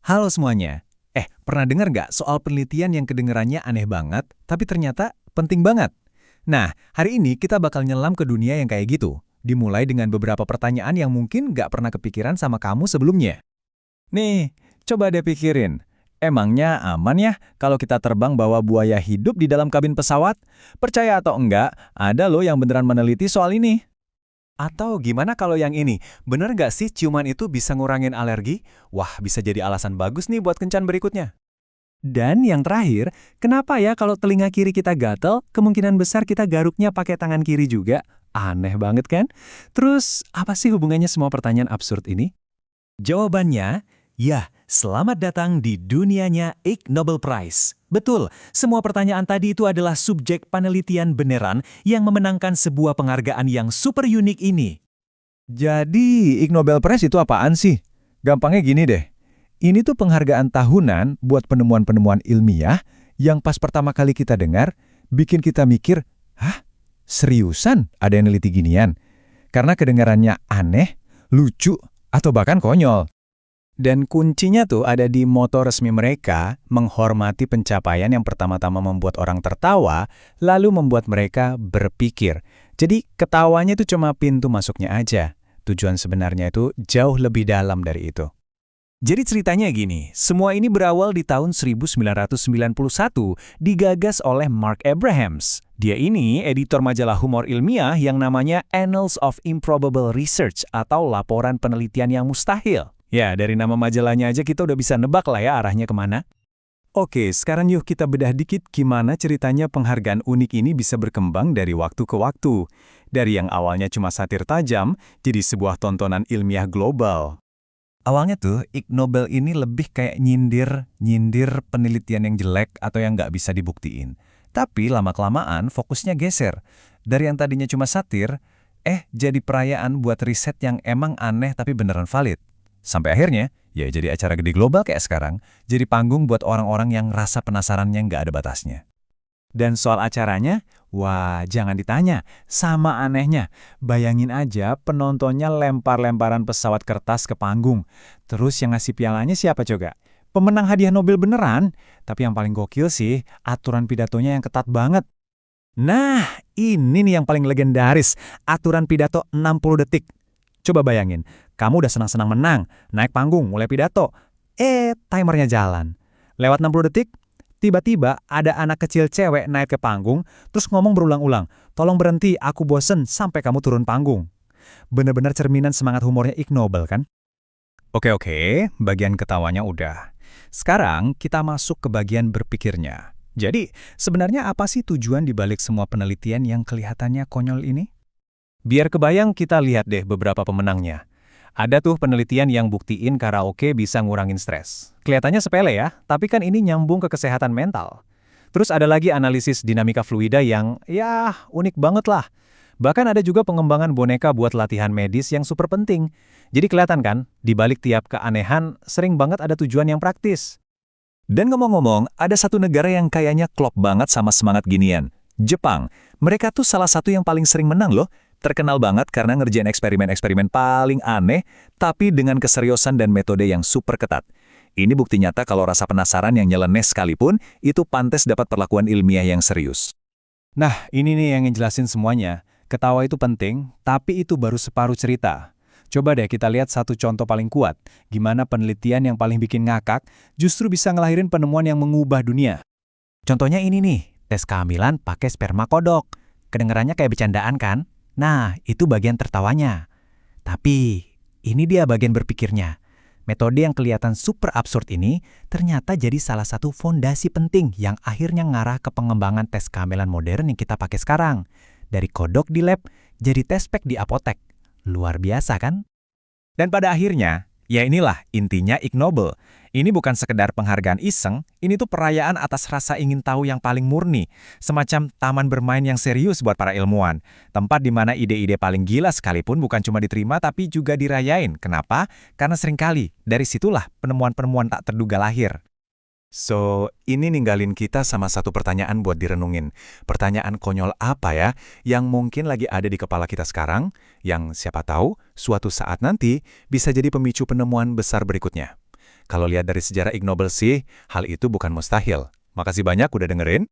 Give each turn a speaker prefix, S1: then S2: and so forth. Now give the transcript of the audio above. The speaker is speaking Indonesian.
S1: Halo semuanya. Pernah dengar nggak soal penelitian yang kedengarannya aneh banget, tapi ternyata penting banget? Nah, hari ini kita bakal nyelam ke dunia yang kayak gitu. Dimulai dengan beberapa pertanyaan yang mungkin nggak pernah kepikiran sama kamu sebelumnya. Nih, coba deh pikirin. Emangnya aman ya kalau kita terbang bawa buaya hidup di dalam kabin pesawat? Percaya atau enggak, ada loh yang beneran meneliti soal ini. Atau gimana kalau yang ini? Bener nggak sih ciuman itu bisa ngurangin alergi? Wah, bisa jadi alasan bagus nih buat kencan berikutnya. Dan yang terakhir, kenapa ya kalau telinga kiri kita gatel, kemungkinan besar kita garuknya pakai tangan kiri juga? Aneh banget kan? Terus, apa sih hubungannya semua pertanyaan absurd ini? Jawabannya, ya, selamat datang di dunianya Ig Nobel Prize. Betul, semua pertanyaan tadi itu adalah subjek penelitian beneran yang memenangkan sebuah penghargaan yang super unik ini. Jadi, Ig Nobel Prize itu apaan sih? Gampangnya gini deh. Ini tuh penghargaan tahunan buat penemuan-penemuan ilmiah yang pas pertama kali kita dengar, bikin kita mikir, hah? Seriusan ada yang neliti ginian? Karena kedengarannya aneh, lucu, atau bahkan konyol. Dan kuncinya tuh ada di moto resmi mereka, menghormati pencapaian yang pertama-tama membuat orang tertawa, lalu membuat mereka berpikir. Jadi ketawanya itu cuma pintu masuknya aja. Tujuan sebenarnya itu jauh lebih dalam dari itu. Jadi ceritanya gini, semua ini berawal di tahun 1991, digagas oleh Mark Abrahams. Dia ini editor majalah humor ilmiah yang namanya Annals of Improbable Research atau laporan penelitian yang mustahil. Ya, dari nama majalahnya aja kita udah bisa nebak lah ya arahnya kemana. Oke, sekarang yuk kita bedah dikit gimana ceritanya penghargaan unik ini bisa berkembang dari waktu ke waktu. Dari yang awalnya cuma satir tajam, jadi sebuah tontonan ilmiah global. Awalnya tuh, Ig Nobel ini lebih kayak nyindir penelitian yang jelek atau yang nggak bisa dibuktiin. Tapi lama-kelamaan fokusnya geser. Dari yang tadinya cuma satir, jadi perayaan buat riset yang emang aneh tapi beneran valid. Sampai akhirnya, ya jadi acara gede global kayak sekarang, jadi panggung buat orang-orang yang rasa penasarannya nggak ada batasnya. Dan soal acaranya, wah jangan ditanya, sama anehnya. Bayangin aja penontonnya lempar-lemparan pesawat kertas ke panggung. Terus yang ngasih pialanya siapa coba? Pemenang hadiah Nobel beneran. Tapi yang paling gokil sih, aturan pidatonya yang ketat banget. Nah, ini nih yang paling legendaris, aturan pidato 60 detik. Coba bayangin, kamu udah senang-senang menang, naik panggung, mulai pidato. Timernya jalan. Lewat 60 detik, tiba-tiba ada anak kecil cewek naik ke panggung, terus ngomong berulang-ulang, tolong berhenti, aku bosen, sampai kamu turun panggung. Bener-bener cerminan semangat humornya Ig Nobel kan? Oke, bagian ketawanya udah. Sekarang kita masuk ke bagian berpikirnya. Jadi, sebenarnya apa sih tujuan dibalik semua penelitian yang kelihatannya konyol ini? Biar kebayang kita lihat deh beberapa pemenangnya. Ada tuh penelitian yang buktiin karaoke bisa ngurangin stres. Kelihatannya sepele ya, tapi kan ini nyambung ke kesehatan mental. Terus ada lagi analisis dinamika fluida yang, ya unik banget lah. Bahkan ada juga pengembangan boneka buat latihan medis yang super penting. Jadi kelihatan kan, di balik tiap keanehan sering banget ada tujuan yang praktis. Dan ngomong-ngomong, ada satu negara yang kayaknya klop banget sama semangat ginian. Jepang. Mereka tuh salah satu yang paling sering menang loh. Terkenal banget karena ngerjain eksperimen-eksperimen paling aneh, tapi dengan keseriusan dan metode yang super ketat. Ini bukti nyata kalau rasa penasaran yang nyeleneh sekalipun, itu pantas dapat perlakuan ilmiah yang serius. Nah, ini nih yang ngejelasin semuanya. Ketawa itu penting, tapi itu baru separuh cerita. Coba deh kita lihat satu contoh paling kuat, gimana penelitian yang paling bikin ngakak justru bisa ngelahirin penemuan yang mengubah dunia. Contohnya ini nih, tes kehamilan pakai sperma kodok. Kedengarannya kayak bercandaan kan? Nah, itu bagian tertawanya. Tapi, ini dia bagian berpikirnya. Metode yang kelihatan super absurd ini ternyata jadi salah satu fondasi penting yang akhirnya ngarah ke pengembangan tes kehamilan modern yang kita pakai sekarang. Dari kodok di lab, jadi tes pack di apotek. Luar biasa kan? Dan pada akhirnya, ya inilah intinya Ig Nobel. Ini bukan sekedar penghargaan iseng, ini tuh perayaan atas rasa ingin tahu yang paling murni. Semacam taman bermain yang serius buat para ilmuwan. Tempat di mana ide-ide paling gila sekalipun bukan cuma diterima tapi juga dirayain. Kenapa? Karena seringkali dari situlah penemuan-penemuan tak terduga lahir. So, ini ninggalin kita sama satu pertanyaan buat direnungin. Pertanyaan konyol apa ya yang mungkin lagi ada di kepala kita sekarang, yang siapa tahu suatu saat nanti bisa jadi pemicu penemuan besar berikutnya. Kalau lihat dari sejarah Ig Nobel sih, hal itu bukan mustahil. Makasih banyak udah dengerin.